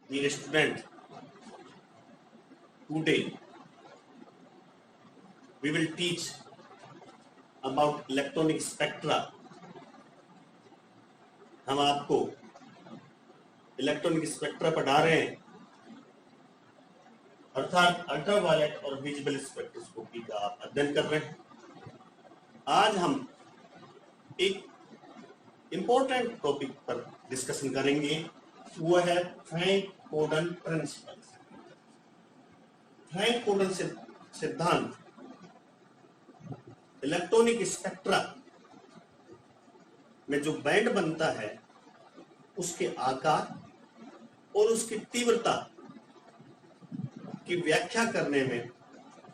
Dear student, today we will teach about electronic spectra. हम आपको electronic spectra पढ़ा रहे हैं, अर्थात अल्ट्रावायलेट और विजिबल स्पेक्ट्रोस्कोपी का आप अध्ययन कर रहे हैं। आज हम एक इंपॉर्टेंट टॉपिक पर डिस्कशन करेंगे, वो है फ्रैंक-कोडन प्रिंसिपल। फ्रैंक-कोडन सिद्धांत इलेक्ट्रॉनिक स्पेक्ट्रा में जो बैंड बनता है उसके आकार और उसकी तीव्रता की व्याख्या करने में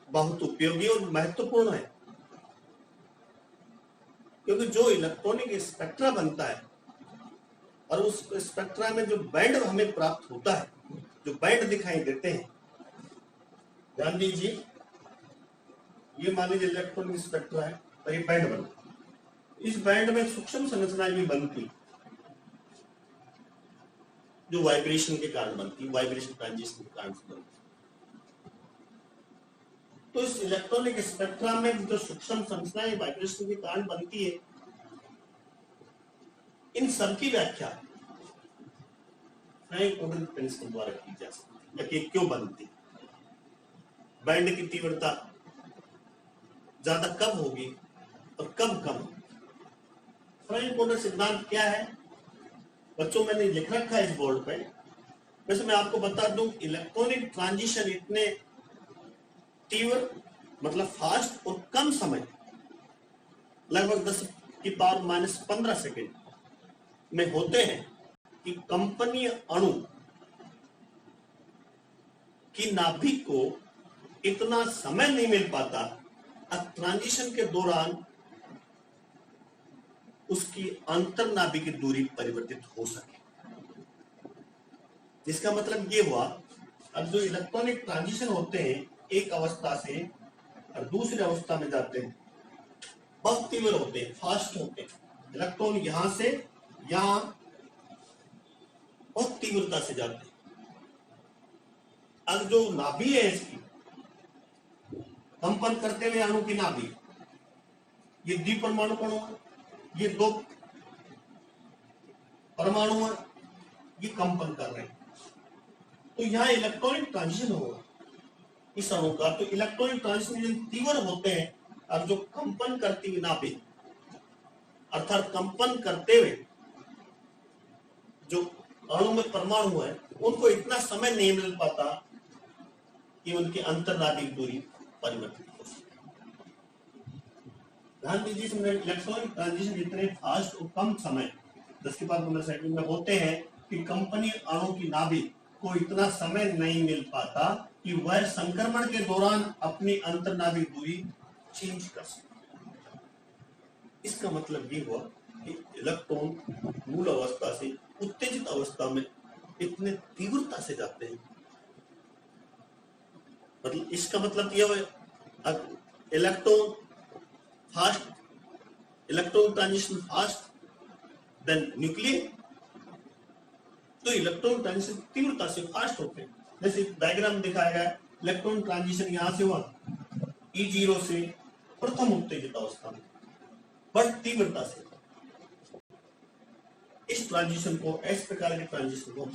बहुत उपयोगी और महत्वपूर्ण है, क्योंकि जो इलेक्ट्रॉनिक स्पेक्ट्रा बनता है और उस स्पेक्ट्रा में जो बैंड हमें प्राप्त होता है, जो बैंड दिखाई देते हैं, ध्यान दीजिए, ये मान लीजिए इलेक्ट्रॉनिक स्पेक्ट्रा है और ये बैंड बनता है। इस बैंड में सूक्ष्म संरचनाएं भी बनती जो वाइब्रेशन के कारण बनती, वाइब्रेशन ट्रांजिशन के कारण बनती। तो इस इलेक्ट्रॉनिक स्पेक्ट्रा में जो सूक्ष्म संरचनाएं वाइब्रेशन के कारण बनती है, इन सब की व्याख्या फ्रैंक-कोडन प्रिंसिपल द्वारा की जा सकती है कि क्यों बनती, बैंड की तीव्रता ज्यादा कब होगी और कब कम। फ्रैंक-कोडन सिद्धांत क्या है बच्चों, मैंने लिख रखा है इस बोर्ड पे। वैसे मैं आपको बता दूं, इलेक्ट्रॉनिक ट्रांजिशन इतने तीव्र मतलब फास्ट और कम समय, लगभग 10⁻⁻15 सेकेंड में होते हैं कि कंपनीय अणु की नाभिक को इतना समय नहीं मिल पाता ट्रांजिशन के दौरान उसकी अंतर नाभिकीय दूरी परिवर्तित हो सके। जिसका मतलब ये हुआ, अब जो इलेक्ट्रॉनिक ट्रांजिशन होते हैं एक अवस्था से और दूसरी अवस्था में जाते हैं, बहुत तीव्र होते हैं, फास्ट होते हैं। इलेक्ट्रॉन यहां से यहां बहुत तीव्रता से जाते हैं। अब जो नाभि है इसकी कंपन करते हुए अणु की नाभि, ये द्विपरमाणु अणु है, ये 2 परमाणु है, ये कंपन कर रहे हैं। तो यहां इलेक्ट्रॉनिक ट्रांजिशन होगा इस अणु का। तो इलेक्ट्रॉनिक ट्रांजिशन तीव्र होते हैं, और जो कंपन करती हुई नाभि अर्थात कंपन करते हुए जो अणु में परमाणु है, उनको इतना समय नहीं मिल पाता कि उनकी अंतर्नाभिक दूरी परिवर्तित हो सके। ध्यान दीजिए, इलेक्ट्रॉनिक ट्रांजिशन इतने फास्ट और कम समय 10⁻⁻⁻ सेकंड में होते हैं कि कंपनी अणु की नाभिक को इतना समय नहीं मिल पाता कि वह संक्रमण के दौरान अपनी अंतर्नाभिक दूरी चेंज कर सके। इसका मतलब ये हुआ कि इलेक्ट्रॉन मूल अवस्था से उत्तेजित अवस्था में इतने तीव्रता से जाते हैं। मतलब इसका मतलब यह है, electron fast, electron transition fast then nuclear, तो इलेक्ट्रॉन ट्रांजिशन तीव्रता से फास्ट होते हैं। जैसे डायग्राम दिखाया गया, इलेक्ट्रॉन ट्रांजिशन यहां से हुआ E0 से प्रथम उत्तेजित अवस्था में बड़ी तीव्रता से। इस ट्रांजिशन को, इस प्रकार के ट्रांजिशन को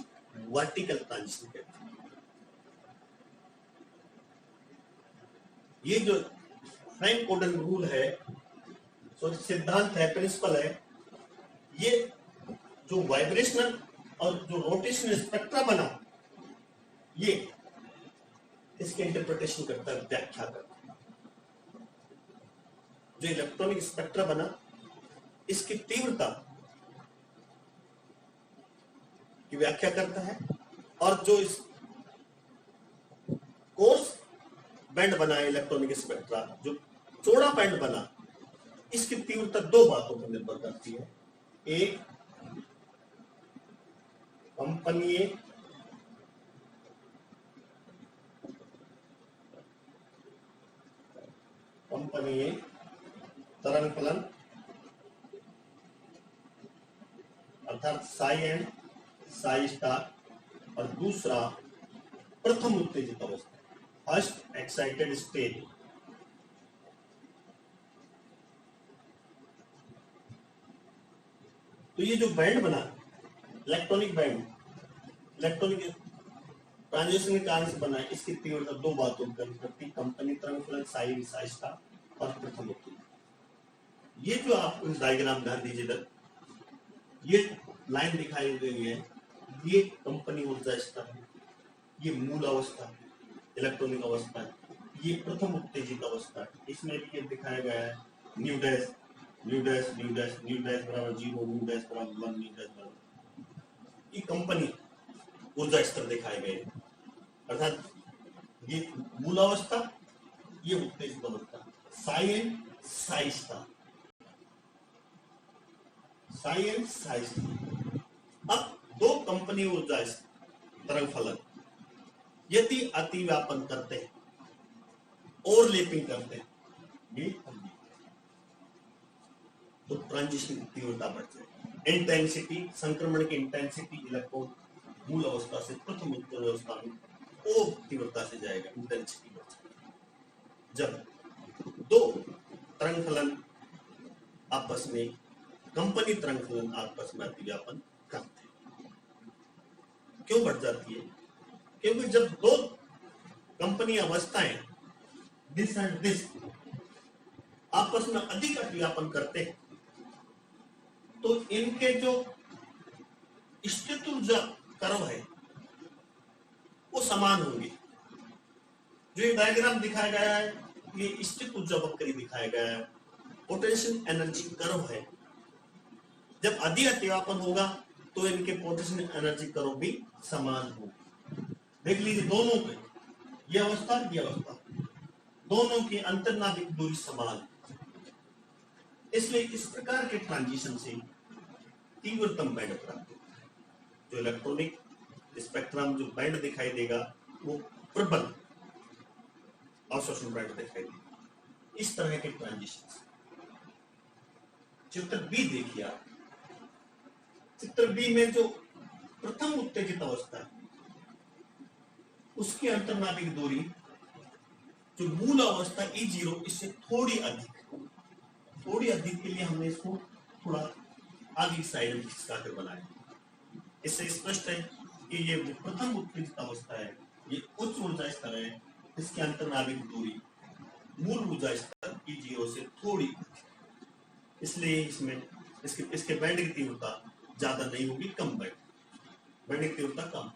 वर्टिकल ट्रांजिशन कहते हैं। ये जो फ्रैंक-कोडन रूल है, सिद्धांत है, प्रिंसिपल है, ये जो वाइब्रेशनल और जो रोटेशनल स्पेक्ट्रा बना, ये इसके इंटरप्रिटेशन करता है, व्याख्या करता है। जो इलेक्ट्रॉनिक स्पेक्ट्रा बना, इसकी तीव्रता की व्याख्या करता है, और जो इस कोर्स बैंड बना है इलेक्ट्रॉनिक स्पेक्ट्रा, जो चौड़ा बैंड बना, इसकी तीव्रता 2 बातों पर निर्भर करती है। एक, कंपनीय तरंग फलन अर्थात साई एंड साई स्टार, और दूसरा प्रथम उत्तेजित अवस्था, फर्स्ट एक्साइटेड स्टेट। तो ये जो बैंड बना, इलेक्ट्रॉनिक बैंड, इलेक्ट्रॉनिक ट्रांजिशन के कारण से बना है, इसकी तीव्रता दो बातों पर करती, कंपनी तरंग फलन साइन साइस्ता और प्रथम उत्तेजित। ये जो आपको डायग्राम ध्यान दीजिए इधर, ये लाइन दिखाई गई है, ये कंपनी ऊर्जा स्तर है, ये मूल अवस्था इलेक्ट्रॉनिक अवस्था है, ये प्रथम उत्तेजित अवस्था है। इसमें भी ये दिखाया गया है new dash new dash new dash new dash बराबर 0, न्यू डैश बराबर 1, न्यू डैश बराबर, ये कंपनी ऊर्जा स्तर दिखाए गए, अर्थात ये मूल अवस्था, ये उत्तेजित अवस्था, साइन साइस्ता, साइन साइस्ता। अब दो कंपनी ऊर्जा तरंग फलन यदि अतिव्यापन करते हैं, ओवरलैपिंग करते हैं, तो ट्रांजिशन की तीव्रता बढ़ जाएगी। इंटेंसिटी, संक्रमण की इंटेंसिटी इलेक्ट्रॉन मूल अवस्था से प्रथम उत्तेजित अवस्था में ओ तीव्रता से जाएगा, इंटेंसिटी बढ़ जाएगी। जब दो तरंग फलन आपस में, कंपनी तरंग फलन आपस में अतिव्यापन करते हैं, क्यों बढ़ जाती है? क्योंकि जब दो कंपनी अवस्थाएं दिस एंड दिस आपस में अधिक अतिव्यापन करते हैं, तो इनके जो स्थित ऊर्जा कर्व है वो समान होंगे। जो ये डायग्राम दिखाया गया है, ये स्थित ऊर्जा वक्री दिखाया गया है, पोटेंशियल एनर्जी कर्व है। जब अधिक अतिव्यापन होगा तो इनके पोटेंशियल एनर्जी कर्व भी समान होगा। देख लीजिए दोनों के, ये अवस्था ये अवस्था, दोनों की अंतर्नाभिक दूरी समान, इसलिए इस प्रकार के ट्रांजिशन से तीव्रतम बैंड प्राप्त होता है। जो इलेक्ट्रॉनिक स्पेक्ट्रम जो बैंड दिखाई देगा वो प्रबल अवशोषण बैंड दिखाई देगा। इस तरह के ट्रांजिशन, चित्र बी देखिए आप, चित्र बी में जो प्रथम उत्तेजित अवस्था है उसकी अंतर्नाभिक दूरी जो मूल अवस्था E0 इससे थोड़ी अधिक के लिए हमने इसको थोड़ा आगे साइड में खिसकाकर बनाया। इससे स्पष्ट है कि ये प्रथम उत्तेजित अवस्था है, ये उच्च ऊर्जा स्तर है, इसकी अंतर्नाभिक दूरी मूल ऊर्जा स्तर E0 से थोड़ी, इसलिए इसमें इसके बैंड की तीव्रता ज्यादा नहीं होगी, कम बैंड की तीव्रता कम।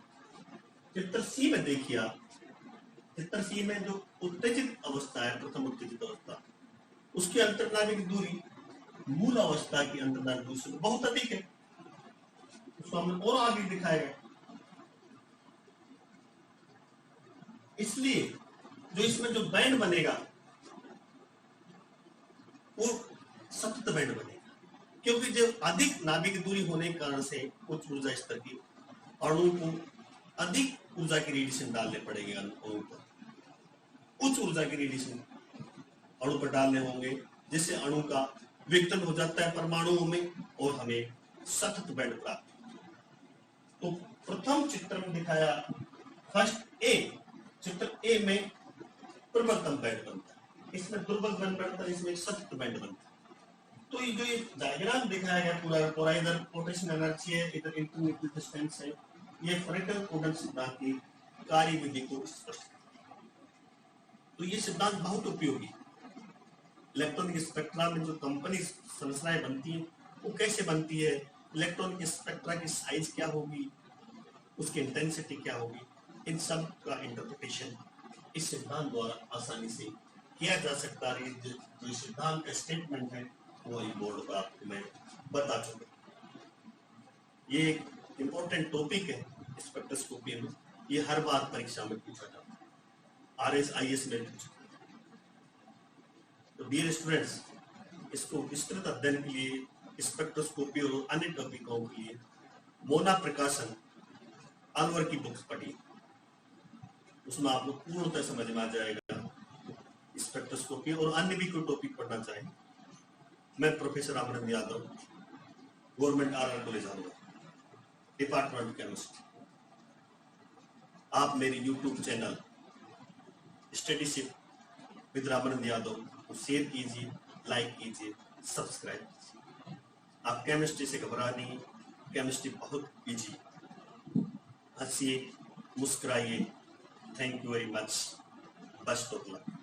चित्र सी में देखिए आप, चित्र सी में जो उत्तेजित अवस्था है, प्रथम उत्तेजित अवस्था, उसकी अंतर्नाभिक दूरी मूल अवस्था की अंतर्नाभिक दूरी से बहुत अधिक है, उसको हमने और आगे दिखाएगा। इसलिए जो इसमें जो बैंड बनेगा वो सतत बैंड बनेगा, क्योंकि जो अधिक नाभिक दूरी होने के कारण से उच्च ऊर्जा स्तर की अणु को अधिक ऊर्जा की रेडिएशन डालने पड़ेंगे, अणु पर उच्च ऊर्जा की रेडिएशन अणु पर डालने होंगे, जिससे अणु का विघटन हो जाता है परमाणुओं में और हमें सतत बैंड प्राप्त होता है। तो प्रथम चित्र में दिखाया फर्स्ट ए, चित्र ए में प्रबलतम बैंड बनता है, इसमें दुर्बल बैंड बनता है, इसमें सतत बैंड बनता है। तो ये जो ये डायग्राम दिखाया गया पूरा इधर पोटेंशियल एनर्जी है, इधर इंटरमीडिएट डिस्टेंस है, ये फ्रेटल कोडन सिद्धांत की कार्य विधि को स्पष्ट करता है। तो ये सिद्धांत बहुत उपयोगी। इलेक्ट्रॉनिक स्पेक्ट्रा में जो कंपनी संरचनाएं बनती हैं वो कैसे बनती है, इलेक्ट्रॉनिक स्पेक्ट्रा की साइज क्या होगी, उसकी इंटेंसिटी क्या होगी, इन सब का इंटरप्रिटेशन इस सिद्धांत द्वारा आसानी से किया जा सकता है। जो सिद्धांत का स्टेटमेंट है वो बोर्ड पर आपको मैं बता चुका। ये एक इम्पोर्टेंट टॉपिक है स्पेक्ट्रोस्कोपी में, ये हर बार परीक्षा में पूछा जाता है, RSIS में पूछा। तो डियर स्टूडेंट्स, इसको विस्तृत अध्ययन के लिए स्पेक्ट्रोस्कोपी और अन्य टॉपिकों के लिए मोना प्रकाशन अलवर की बुक्स पढ़िए, उसमें आपको पूर्णतः समझ में आ जाएगा स्पेक्ट्रोस्कोपी। और अन्य भी कोई टॉपिक पढ़ना चाहें, मैं professor Anand Yadav, government RR college Alwar, department chemistry. आप मेरे YouTube channel studyship with Ramanand Yadav को शेयर कीजिए, लाइक कीजिए, सब्सक्राइब कीजिए। आप केमिस्ट्री से घबरा नहीं, केमिस्ट्री बहुत इजी। हंसिए, मुस्कुराइए। Thank you very much. Best of luck.